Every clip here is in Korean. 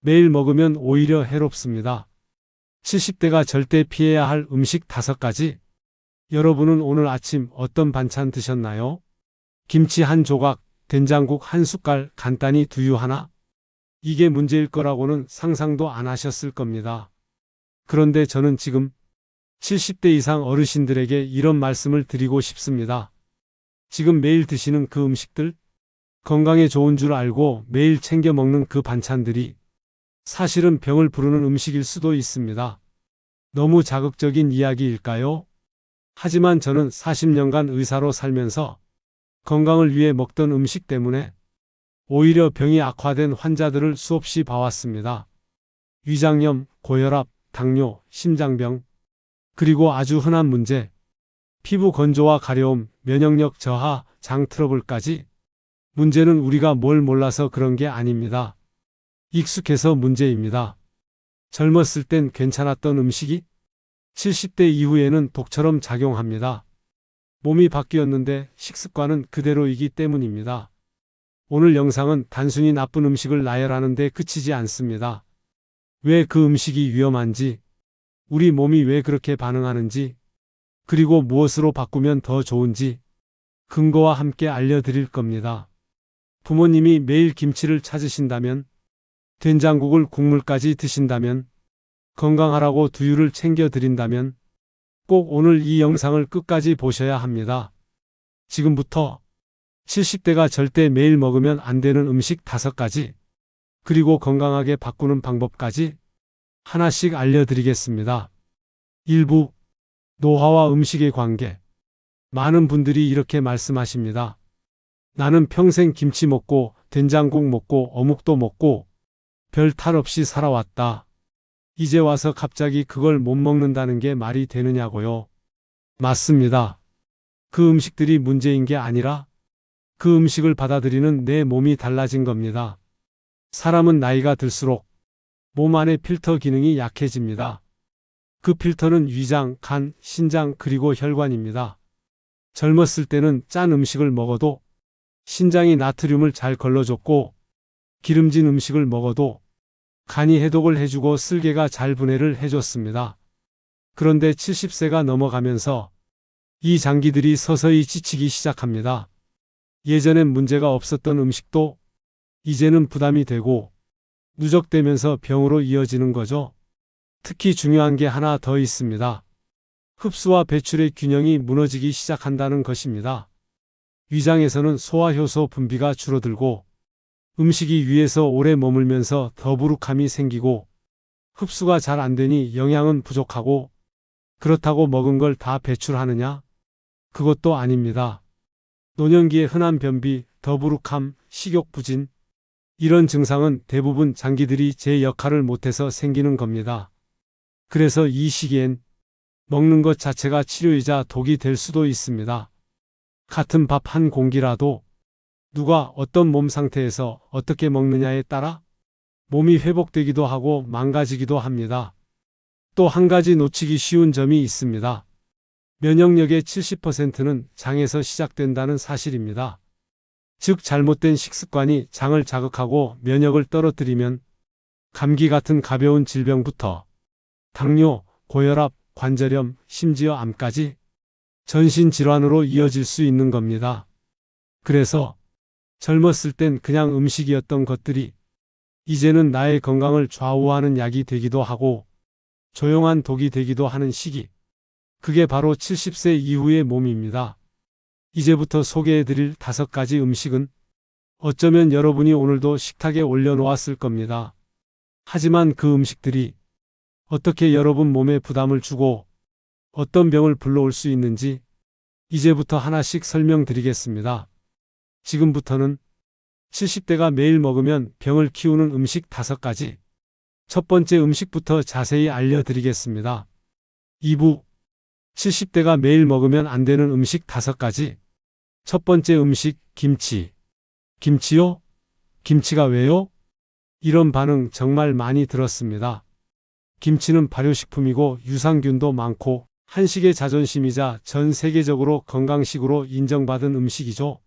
매일 먹으면 오히려 해롭습니다. 70대가 절대 피해야 할 음식 5가지. 여러분은 오늘 아침 어떤 반찬 드셨나요? 김치 한 조각, 된장국 한 숟갈, 간단히 두유 하나? 이게 문제일 거라고는 상상도 안 하셨을 겁니다. 그런데 저는 지금 70대 이상 어르신들에게 이런 말씀을 드리고 싶습니다. 지금 매일 드시는 그 음식들, 건강에 좋은 줄 알고 매일 챙겨 먹는 그 반찬들이 사실은 병을 부르는 음식일 수도 있습니다. 너무 자극적인 이야기일까요? 하지만 저는 40년간 의사로 살면서 건강을 위해 먹던 음식 때문에 오히려 병이 악화된 환자들을 수없이 봐왔습니다. 위장염, 고혈압, 당뇨, 심장병, 그리고 아주 흔한 문제, 피부 건조와 가려움, 면역력 저하, 장 트러블까지. 문제는 우리가 뭘 몰라서 그런 게 아닙니다. 익숙해서 문제입니다. 젊었을 땐 괜찮았던 음식이 70대 이후에는 독처럼 작용합니다. 몸이 바뀌었는데 식습관은 그대로이기 때문입니다. 오늘 영상은 단순히 나쁜 음식을 나열하는 데 그치지 않습니다. 왜 그 음식이 위험한지, 우리 몸이 왜 그렇게 반응하는지, 그리고 무엇으로 바꾸면 더 좋은지 근거와 함께 알려드릴 겁니다. 부모님이 매일 김치를 찾으신다면, 된장국을 국물까지 드신다면, 건강하라고 두유를 챙겨 드린다면 꼭 오늘 이 영상을 끝까지 보셔야 합니다. 지금부터 70대가 절대 매일 먹으면 안 되는 음식 5가지, 그리고 건강하게 바꾸는 방법까지 하나씩 알려드리겠습니다. 1부, 노화와 음식의 관계. 많은 분들이 이렇게 말씀하십니다. 나는 평생 김치 먹고 된장국 먹고 어묵도 먹고 별 탈 없이 살아왔다. 이제 와서 갑자기 그걸 못 먹는다는 게 말이 되느냐고요. 맞습니다. 그 음식들이 문제인 게 아니라 그 음식을 받아들이는 내 몸이 달라진 겁니다. 사람은 나이가 들수록 몸 안의 필터 기능이 약해집니다. 그 필터는 위장, 간, 신장 그리고 혈관입니다. 젊었을 때는 짠 음식을 먹어도 신장이 나트륨을 잘 걸러줬고, 기름진 음식을 먹어도 간이 해독을 해주고 쓸개가 잘 분해를 해줬습니다. 그런데 70세가 넘어가면서 이 장기들이 서서히 지치기 시작합니다. 예전엔 문제가 없었던 음식도 이제는 부담이 되고 누적되면서 병으로 이어지는 거죠. 특히 중요한 게 하나 더 있습니다. 흡수와 배출의 균형이 무너지기 시작한다는 것입니다. 위장에서는 소화효소 분비가 줄어들고 음식이 위에서 오래 머물면서 더부룩함이 생기고 흡수가 잘 안 되니 영양은 부족하고, 그렇다고 먹은 걸 다 배출하느냐? 그것도 아닙니다. 노년기의 흔한 변비, 더부룩함, 식욕 부진, 이런 증상은 대부분 장기들이 제 역할을 못해서 생기는 겁니다. 그래서 이 시기엔 먹는 것 자체가 치료이자 독이 될 수도 있습니다. 같은 밥 한 공기라도 누가 어떤 몸 상태에서 어떻게 먹느냐에 따라 몸이 회복되기도 하고 망가지기도 합니다. 또 한 가지 놓치기 쉬운 점이 있습니다. 면역력의 70%는 장에서 시작된다는 사실입니다. 즉 잘못된 식습관이 장을 자극하고 면역을 떨어뜨리면 감기 같은 가벼운 질병부터 당뇨, 고혈압, 관절염, 심지어 암까지 전신 질환으로 이어질 수 있는 겁니다. 그래서 젊었을 땐 그냥 음식이었던 것들이 이제는 나의 건강을 좌우하는 약이 되기도 하고 조용한 독이 되기도 하는 시기. 그게 바로 70세 이후의 몸입니다. 이제부터 소개해드릴 5가지 음식은 어쩌면 여러분이 오늘도 식탁에 올려놓았을 겁니다. 하지만 그 음식들이 어떻게 여러분 몸에 부담을 주고 어떤 병을 불러올 수 있는지 이제부터 하나씩 설명드리겠습니다. 지금부터는 70대가 매일 먹으면 병을 키우는 음식 5가지. 첫 번째 음식부터 자세히 알려드리겠습니다. 2부, 70대가 매일 먹으면 안 되는 음식 5가지. 첫 번째 음식, 김치. 김치요? 김치가 왜요? 이런 반응 정말 많이 들었습니다. 김치는 발효식품이고 유산균도 많고 한식의 자존심이자 전 세계적으로 건강식으로 인정받은 음식이죠.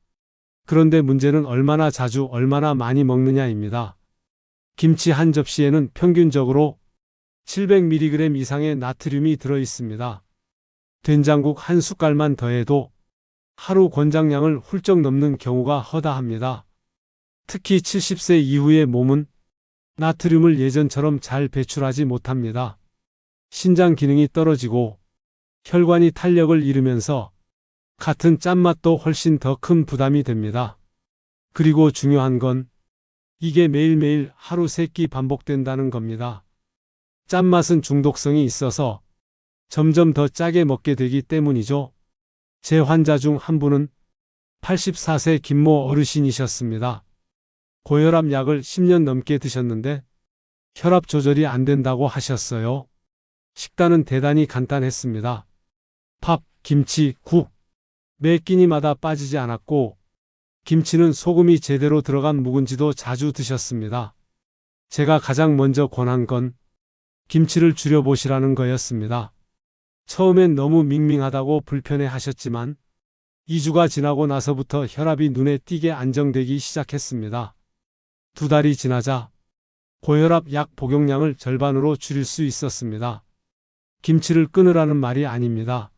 그런데 문제는 얼마나 자주 얼마나 많이 먹느냐입니다. 김치 한 접시에는 평균적으로 700mg 이상의 나트륨이 들어 있습니다. 된장국 한 숟갈만 더해도 하루 권장량을 훌쩍 넘는 경우가 허다합니다. 특히 70세 이후의 몸은 나트륨을 예전처럼 잘 배출하지 못합니다. 신장 기능이 떨어지고 혈관이 탄력을 잃으면서 같은 짠맛도 훨씬 더 큰 부담이 됩니다. 그리고 중요한 건 이게 매일매일 하루 3끼 반복된다는 겁니다. 짠맛은 중독성이 있어서 점점 더 짜게 먹게 되기 때문이죠. 제 환자 중 한 분은 84세 김모 어르신이셨습니다. 고혈압 약을 10년 넘게 드셨는데 혈압 조절이 안 된다고 하셨어요. 식단은 대단히 간단했습니다. 밥, 김치, 국. 매 끼니마다 빠지지 않았고 김치는 소금이 제대로 들어간 묵은지도 자주 드셨습니다. 제가 가장 먼저 권한 건 김치를 줄여보시라는 거였습니다. 처음엔 너무 밍밍하다고 불편해 하셨지만 2주가 지나고 나서부터 혈압이 눈에 띄게 안정되기 시작했습니다. 2달이 지나자 고혈압 약 복용량을 절반으로 줄일 수 있었습니다. 김치를 끊으라는 말이 아닙니다.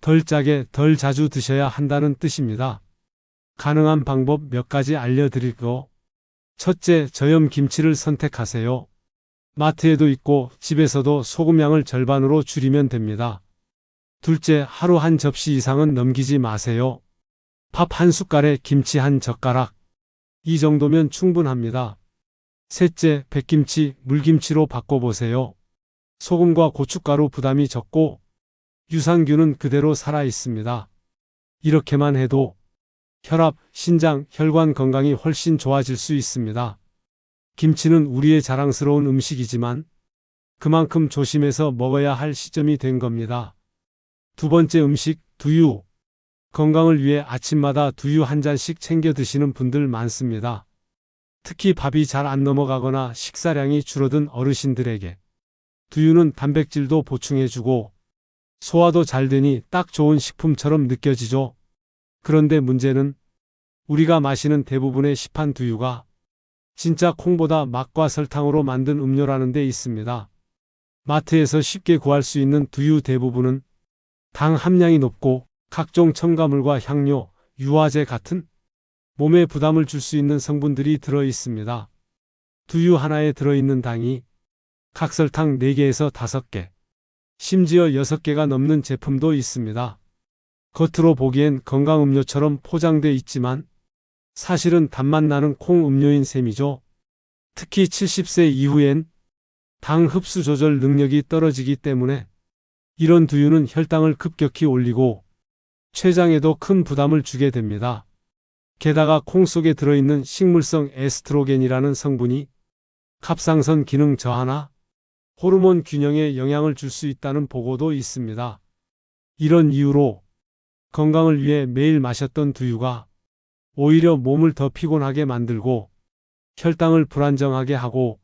덜 짜게 덜 자주 드셔야 한다는 뜻입니다. 가능한 방법 몇 가지 알려드리고, 첫째, 저염 김치를 선택하세요. 마트에도 있고 집에서도 소금량을 절반으로 줄이면 됩니다. 둘째, 하루 한 접시 이상은 넘기지 마세요. 밥 한 숟갈에 김치 한 젓가락. 이 정도면 충분합니다. 셋째, 백김치, 물김치로 바꿔보세요. 소금과 고춧가루 부담이 적고 유산균은 그대로 살아 있습니다. 이렇게만 해도 혈압, 신장, 혈관 건강이 훨씬 좋아질 수 있습니다. 김치는 우리의 자랑스러운 음식이지만 그만큼 조심해서 먹어야 할 시점이 된 겁니다. 두 번째 음식, 두유. 건강을 위해 아침마다 두유 한 잔씩 챙겨 드시는 분들 많습니다. 특히 밥이 잘 안 넘어가거나 식사량이 줄어든 어르신들에게 두유는 단백질도 보충해주고 소화도 잘 되니 딱 좋은 식품처럼 느껴지죠. 그런데 문제는 우리가 마시는 대부분의 시판 두유가 진짜 콩보다 맛과 설탕으로 만든 음료라는 데 있습니다. 마트에서 쉽게 구할 수 있는 두유 대부분은 당 함량이 높고 각종 첨가물과 향료, 유화제 같은 몸에 부담을 줄 수 있는 성분들이 들어 있습니다. 두유 하나에 들어있는 당이 각설탕 4개에서 5개, 심지어 6개가 넘는 제품도 있습니다. 겉으로 보기엔 건강음료처럼 포장돼 있지만 사실은 단맛 나는 콩 음료인 셈이죠. 특히 70세 이후엔 당 흡수 조절 능력이 떨어지기 때문에 이런 두유는 혈당을 급격히 올리고 췌장에도 큰 부담을 주게 됩니다. 게다가 콩 속에 들어있는 식물성 에스트로겐이라는 성분이 갑상선 기능 저하나 호르몬 균형에 영향을 줄 수 있다는 보고도 있습니다. 이런 이유로 건강을 위해 매일 마셨던 두유가 오히려 몸을 더 피곤하게 만들고 혈당을 불안정하게 하고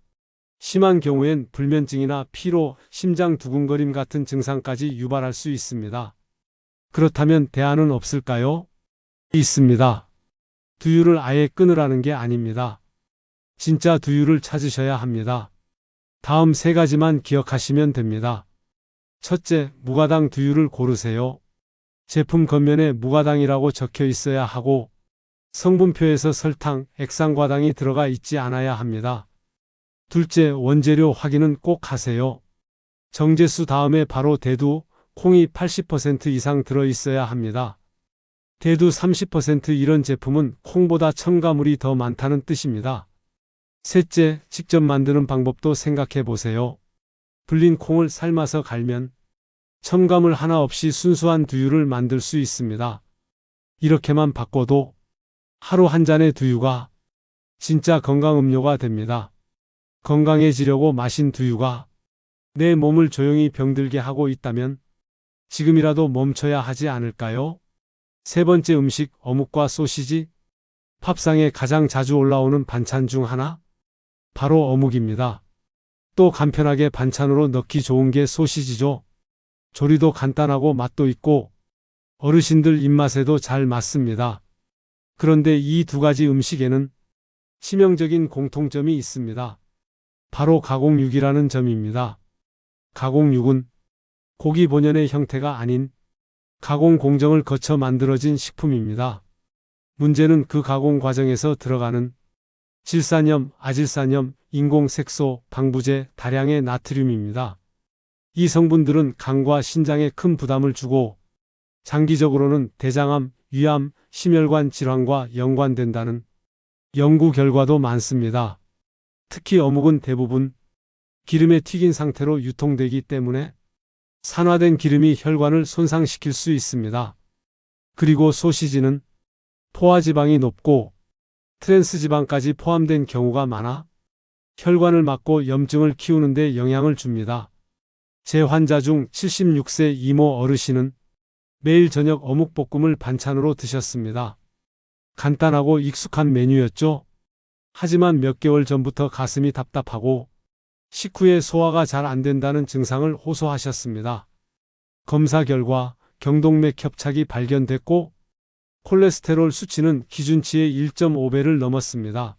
심한 경우엔 불면증이나 피로, 심장 두근거림 같은 증상까지 유발할 수 있습니다. 그렇다면 대안은 없을까요? 있습니다. 두유를 아예 끊으라는 게 아닙니다. 진짜 두유를 찾으셔야 합니다. 다음 3가지만 기억하시면 됩니다. 첫째, 무가당 두유를 고르세요. 제품 겉면에 무가당이라고 적혀 있어야 하고 성분표에서 설탕, 액상과당이 들어가 있지 않아야 합니다. 둘째, 원재료 확인은 꼭 하세요. 정제수 다음에 바로 대두, 콩이 80% 이상 들어 있어야 합니다. 대두 30% 이런 제품은 콩보다 첨가물이 더 많다는 뜻입니다. 셋째, 직접 만드는 방법도 생각해 보세요. 불린 콩을 삶아서 갈면 첨가물 하나 없이 순수한 두유를 만들 수 있습니다. 이렇게만 바꿔도 하루 한 잔의 두유가 진짜 건강음료가 됩니다. 건강해지려고 마신 두유가 내 몸을 조용히 병들게 하고 있다면 지금이라도 멈춰야 하지 않을까요? 세 번째 음식, 어묵과 소시지. 밥상에 가장 자주 올라오는 반찬 중 하나? 바로 어묵입니다. 또 간편하게 반찬으로 넣기 좋은 게 소시지죠. 조리도 간단하고 맛도 있고 어르신들 입맛에도 잘 맞습니다. 그런데 이 2가지 음식에는 치명적인 공통점이 있습니다. 바로 가공육이라는 점입니다. 가공육은 고기 본연의 형태가 아닌 가공 공정을 거쳐 만들어진 식품입니다. 문제는 그 가공 과정에서 들어가는 질산염, 아질산염, 인공색소, 방부제, 다량의 나트륨입니다. 이 성분들은 간과 신장에 큰 부담을 주고 장기적으로는 대장암, 위암, 심혈관 질환과 연관된다는 연구 결과도 많습니다. 특히 어묵은 대부분 기름에 튀긴 상태로 유통되기 때문에 산화된 기름이 혈관을 손상시킬 수 있습니다. 그리고 소시지는 포화지방이 높고 트랜스지방까지 포함된 경우가 많아 혈관을 막고 염증을 키우는 데 영향을 줍니다. 제 환자 중 76세 이모 어르신은 매일 저녁 어묵볶음을 반찬으로 드셨습니다. 간단하고 익숙한 메뉴였죠. 하지만 몇 개월 전부터 가슴이 답답하고 식후에 소화가 잘 안 된다는 증상을 호소하셨습니다. 검사 결과 경동맥 협착이 발견됐고 콜레스테롤 수치는 기준치의 1.5배를 넘었습니다.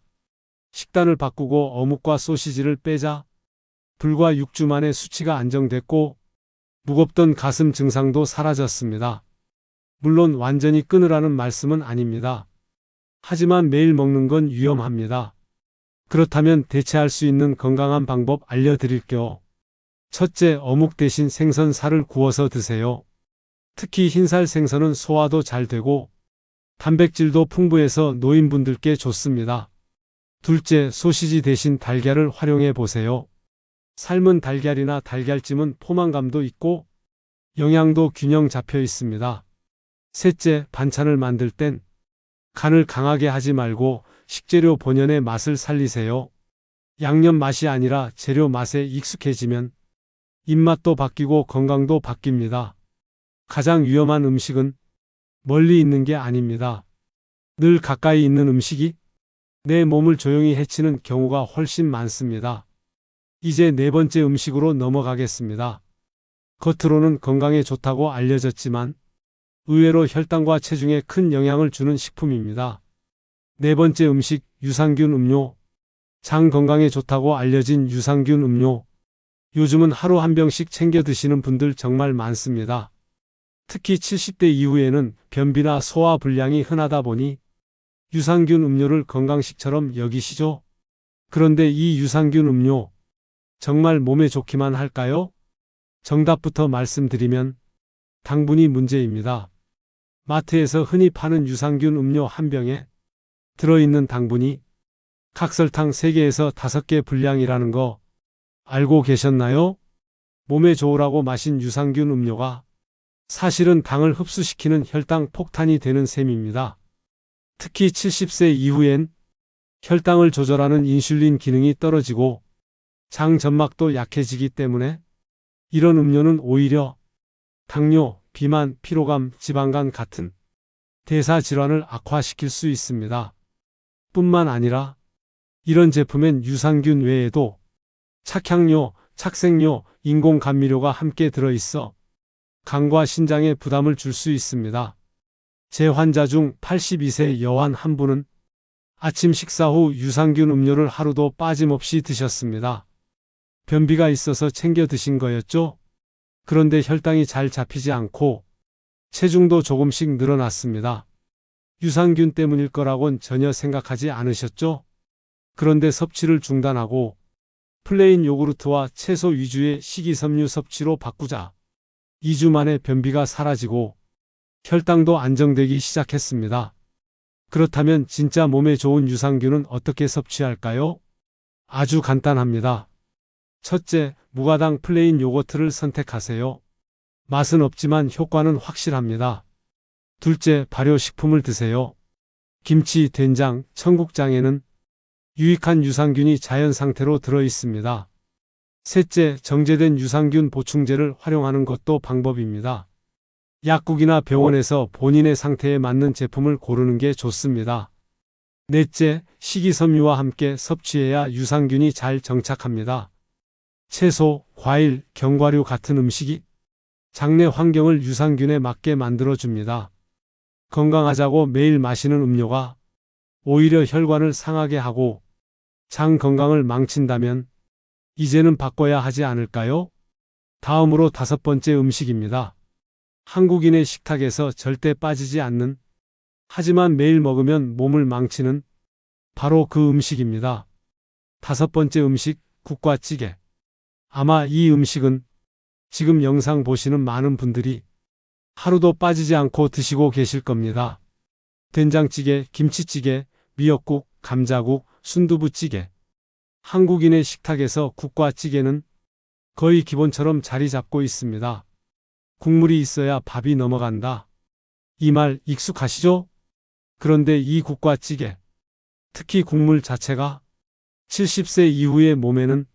식단을 바꾸고 어묵과 소시지를 빼자 불과 6주 만에 수치가 안정됐고 무겁던 가슴 증상도 사라졌습니다. 물론 완전히 끊으라는 말씀은 아닙니다. 하지만 매일 먹는 건 위험합니다. 그렇다면 대체할 수 있는 건강한 방법 알려드릴게요. 첫째, 어묵 대신 생선 살을 구워서 드세요. 특히 흰살 생선은 소화도 잘 되고 단백질도 풍부해서 노인분들께 좋습니다. 둘째, 소시지 대신 달걀을 활용해 보세요. 삶은 달걀이나 달걀찜은 포만감도 있고 영양도 균형 잡혀 있습니다. 셋째, 반찬을 만들 땐 간을 강하게 하지 말고 식재료 본연의 맛을 살리세요. 양념 맛이 아니라 재료 맛에 익숙해지면 입맛도 바뀌고 건강도 바뀝니다. 가장 위험한 음식은 멀리 있는 게 아닙니다. 늘 가까이 있는 음식이 내 몸을 조용히 해치는 경우가 훨씬 많습니다. 이제 네 번째 음식으로 넘어가겠습니다. 겉으로는 건강에 좋다고 알려졌지만 의외로 혈당과 체중에 큰 영향을 주는 식품입니다. 네 번째 음식, 유산균 음료. 장 건강에 좋다고 알려진 유산균 음료. 요즘은 하루 한 병씩 챙겨 드시는 분들 정말 많습니다. 특히 70대 이후에는 변비나 소화 불량이 흔하다 보니 유산균 음료를 건강식처럼 여기시죠? 그런데 이 유산균 음료 정말 몸에 좋기만 할까요? 정답부터 말씀드리면 당분이 문제입니다. 마트에서 흔히 파는 유산균 음료 한 병에 들어있는 당분이 각설탕 3개에서 5개 분량이라는 거 알고 계셨나요? 몸에 좋으라고 마신 유산균 음료가 사실은 당을 흡수시키는 혈당 폭탄이 되는 셈입니다. 특히 70세 이후엔 혈당을 조절하는 인슐린 기능이 떨어지고 장 점막도 약해지기 때문에 이런 음료는 오히려 당뇨, 비만, 피로감, 지방간 같은 대사 질환을 악화시킬 수 있습니다. 뿐만 아니라 이런 제품엔 유산균 외에도 착향료, 착색료, 인공감미료가 함께 들어있어 간과 신장에 부담을 줄 수 있습니다. 제 환자 중 82세 여환 한 분은 아침 식사 후 유산균 음료를 하루도 빠짐없이 드셨습니다. 변비가 있어서 챙겨 드신 거였죠? 그런데 혈당이 잘 잡히지 않고 체중도 조금씩 늘어났습니다. 유산균 때문일 거라곤 전혀 생각하지 않으셨죠? 그런데 섭취를 중단하고 플레인 요구르트와 채소 위주의 식이섬유 섭취로 바꾸자 2주 만에 변비가 사라지고 혈당도 안정되기 시작했습니다. 그렇다면 진짜 몸에 좋은 유산균은 어떻게 섭취할까요? 아주 간단합니다. 첫째, 무가당 플레인 요거트를 선택하세요. 맛은 없지만 효과는 확실합니다. 둘째, 발효식품을 드세요. 김치, 된장, 청국장에는 유익한 유산균이 자연 상태로 들어 있습니다. 셋째, 정제된 유산균 보충제를 활용하는 것도 방법입니다. 약국이나 병원에서 본인의 상태에 맞는 제품을 고르는 게 좋습니다. 넷째, 식이섬유와 함께 섭취해야 유산균이 잘 정착합니다. 채소, 과일, 견과류 같은 음식이 장내 환경을 유산균에 맞게 만들어줍니다. 건강하자고 매일 마시는 음료가 오히려 혈관을 상하게 하고 장 건강을 망친다면 이제는 바꿔야 하지 않을까요? 다음으로 5번째 음식입니다. 한국인의 식탁에서 절대 빠지지 않는, 하지만 매일 먹으면 몸을 망치는 바로 그 음식입니다. 5번째 음식, 국과 찌개. 아마 이 음식은 지금 영상 보시는 많은 분들이 하루도 빠지지 않고 드시고 계실 겁니다. 된장찌개, 김치찌개, 미역국, 감자국, 순두부찌개. 한국인의 식탁에서 국과 찌개는 거의 기본처럼 자리 잡고 있습니다. 국물이 있어야 밥이 넘어간다. 이 말 익숙하시죠? 그런데 이 국과 찌개, 특히 국물 자체가 70세 이후의 몸에는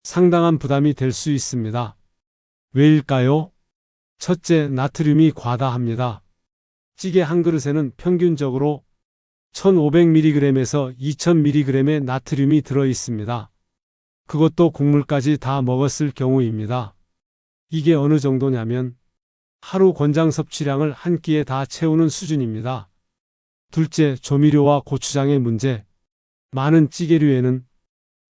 상당한 부담이 될 수 있습니다. 왜일까요? 첫째, 나트륨이 과다합니다. 찌개 한 그릇에는 평균적으로 1500mg에서 2000mg의 나트륨이 들어 있습니다. 그것도 국물까지 다 먹었을 경우입니다. 이게 어느 정도냐면 하루 권장 섭취량을 한 끼에 다 채우는 수준입니다. 둘째, 조미료와 고추장의 문제. 많은 찌개류에는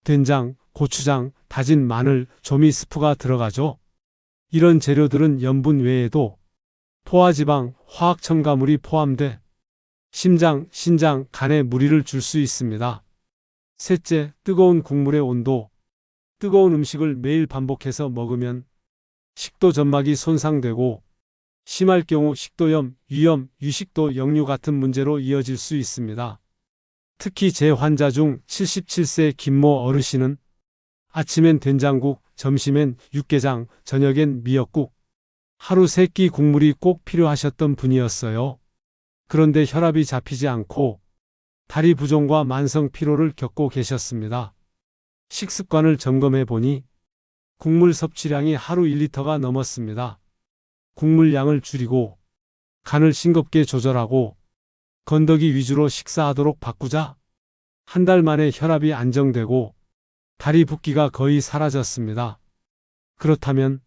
된장, 고추장, 다진 마늘, 조미 스프가 들어가죠. 이런 재료들은 염분 외에도 포화지방, 화학 첨가물이 포함돼 심장, 신장, 간에 무리를 줄 수 있습니다. 셋째, 뜨거운 국물의 온도. 뜨거운 음식을 매일 반복해서 먹으면 식도 점막이 손상되고 심할 경우 식도염, 위염, 유식도 역류 같은 문제로 이어질 수 있습니다. 특히 제 환자 중 77세 김모 어르신은 아침엔 된장국, 점심엔 육개장, 저녁엔 미역국, 하루 3끼 국물이 꼭 필요하셨던 분이었어요. 그런데 혈압이 잡히지 않고 다리 부종과 만성 피로를 겪고 계셨습니다. 식습관을 점검해 보니 국물 섭취량이 하루 1리터가 넘었습니다. 국물 양을 줄이고 간을 싱겁게 조절하고 건더기 위주로 식사하도록 바꾸자 한 달 만에 혈압이 안정되고 다리 붓기가 거의 사라졌습니다. 그렇다면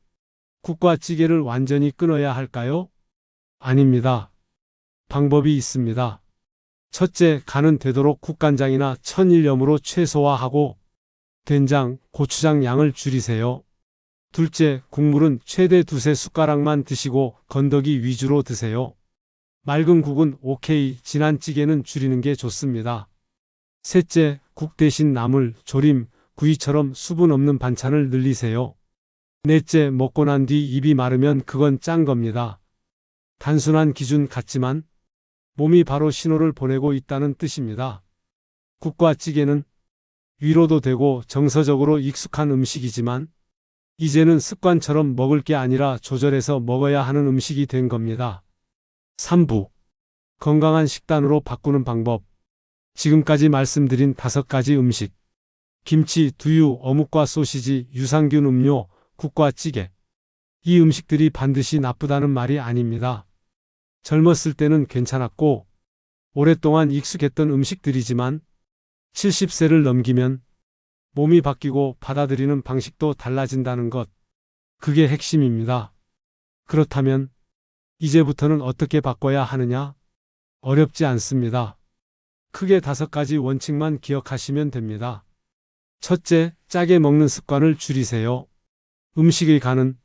국과 찌개를 완전히 끊어야 할까요? 아닙니다. 방법이 있습니다. 첫째, 간은 되도록 국간장이나 천일염으로 최소화하고 된장, 고추장 양을 줄이세요. 둘째, 국물은 최대 2~3 숟가락만 드시고 건더기 위주로 드세요. 맑은 국은 오케이, 진한 찌개는 줄이는 게 좋습니다. 셋째, 국 대신 나물, 조림, 구이처럼 수분 없는 반찬을 늘리세요. 넷째, 먹고 난 뒤 입이 마르면 그건 짠 겁니다. 단순한 기준 같지만 몸이 바로 신호를 보내고 있다는 뜻입니다. 국과 찌개는 위로도 되고 정서적으로 익숙한 음식이지만 이제는 습관처럼 먹을 게 아니라 조절해서 먹어야 하는 음식이 된 겁니다. 3부. 건강한 식단으로 바꾸는 방법. 지금까지 말씀드린 5가지 음식. 김치, 두유, 어묵과 소시지, 유산균 음료, 국과 찌개. 이 음식들이 반드시 나쁘다는 말이 아닙니다. 젊었을 때는 괜찮았고 오랫동안 익숙했던 음식들이지만 70세를 넘기면 몸이 바뀌고 받아들이는 방식도 달라진다는 것. 그게 핵심입니다. 그렇다면 이제부터는 어떻게 바꿔야 하느냐? 어렵지 않습니다. 크게 5가지 원칙만 기억하시면 됩니다. 첫째, 짜게 먹는 습관을 줄이세요. 음식의 간은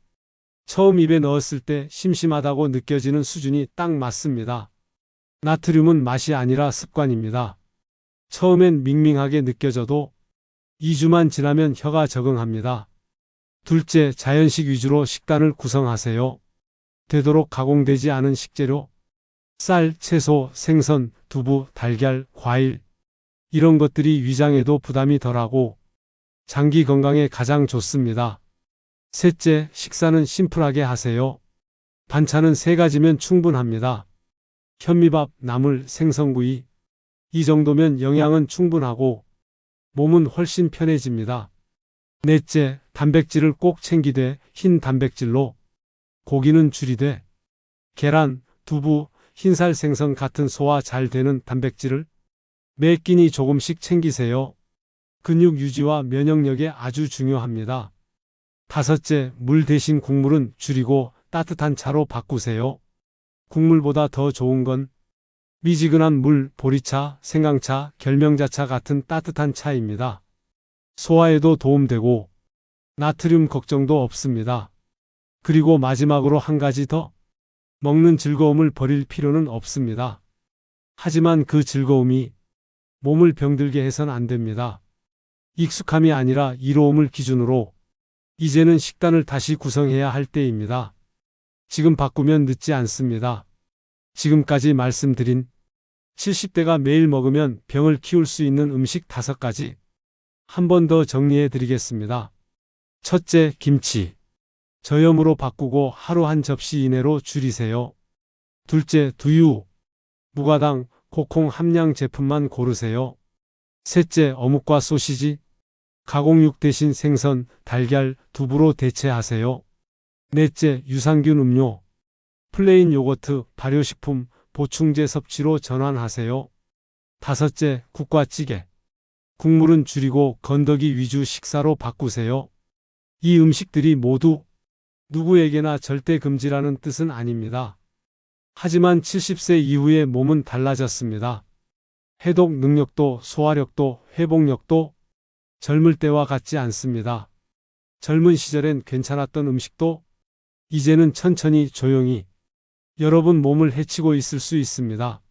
처음 입에 넣었을 때 심심하다고 느껴지는 수준이 딱 맞습니다. 나트륨은 맛이 아니라 습관입니다. 처음엔 밍밍하게 느껴져도 2주만 지나면 혀가 적응합니다. 둘째, 자연식 위주로 식단을 구성하세요. 되도록 가공되지 않은 식재료, 쌀, 채소, 생선, 두부, 달걀, 과일, 이런 것들이 위장에도 부담이 덜하고 장기 건강에 가장 좋습니다. 셋째, 식사는 심플하게 하세요. 반찬은 3가지면 충분합니다. 현미밥, 나물, 생선구이. 이 정도면 영양은 충분하고 몸은 훨씬 편해집니다. 넷째, 단백질을 꼭 챙기되 흰 단백질로, 고기는 줄이되 계란, 두부, 흰살 생선 같은 소화 잘 되는 단백질을 매 끼니 조금씩 챙기세요. 근육 유지와 면역력에 아주 중요합니다. 다섯째, 물 대신 국물은 줄이고 따뜻한 차로 바꾸세요. 국물보다 더 좋은 건 미지근한 물, 보리차, 생강차, 결명자차 같은 따뜻한 차입니다. 소화에도 도움되고 나트륨 걱정도 없습니다. 그리고 마지막으로 한 가지 더. 먹는 즐거움을 버릴 필요는 없습니다. 하지만 그 즐거움이 몸을 병들게 해선 안 됩니다. 익숙함이 아니라 이로움을 기준으로 이제는 식단을 다시 구성해야 할 때입니다. 지금 바꾸면 늦지 않습니다. 지금까지 말씀드린 70대가 매일 먹으면 병을 키울 수 있는 음식 5가지 한 번 더 정리해 드리겠습니다. 첫째, 김치. 저염으로 바꾸고 하루 한 접시 이내로 줄이세요. 둘째, 두유. 무가당, 고콩 함량 제품만 고르세요. 셋째, 어묵과 소시지. 가공육 대신 생선, 달걀, 두부로 대체하세요. 넷째, 유산균 음료. 플레인 요거트, 발효식품, 보충제 섭취로 전환하세요. 다섯째, 국과 찌개. 국물은 줄이고 건더기 위주 식사로 바꾸세요. 이 음식들이 모두 누구에게나 절대 금지라는 뜻은 아닙니다. 하지만 70세 이후에 몸은 달라졌습니다. 해독 능력도 소화력도 회복력도 젊을 때와 같지 않습니다. 젊은 시절엔 괜찮았던 음식도 이제는 천천히 조용히 여러분 몸을 해치고 있을 수 있습니다.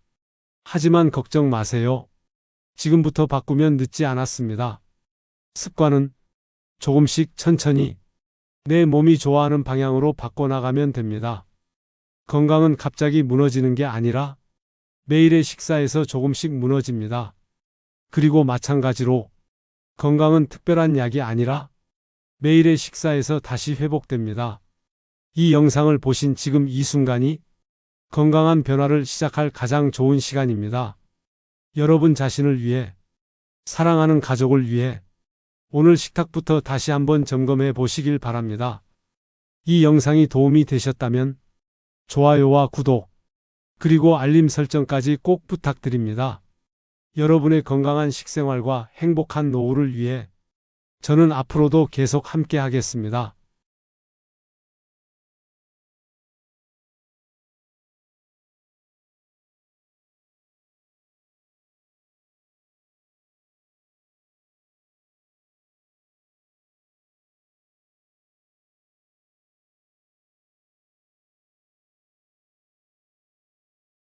하지만 걱정 마세요. 지금부터 바꾸면 늦지 않았습니다. 습관은 조금씩 천천히 내 몸이 좋아하는 방향으로 바꿔나가면 됩니다. 건강은 갑자기 무너지는 게 아니라 매일의 식사에서 조금씩 무너집니다. 그리고 마찬가지로 건강은 특별한 약이 아니라 매일의 식사에서 다시 회복됩니다. 이 영상을 보신 지금 이 순간이 건강한 변화를 시작할 가장 좋은 시간입니다. 여러분 자신을 위해, 사랑하는 가족을 위해 오늘 식탁부터 다시 한번 점검해 보시길 바랍니다. 이 영상이 도움이 되셨다면 좋아요와 구독, 그리고 알림 설정까지 꼭 부탁드립니다. 여러분의 건강한 식생활과 행복한 노후를 위해 저는 앞으로도 계속 함께 하겠습니다.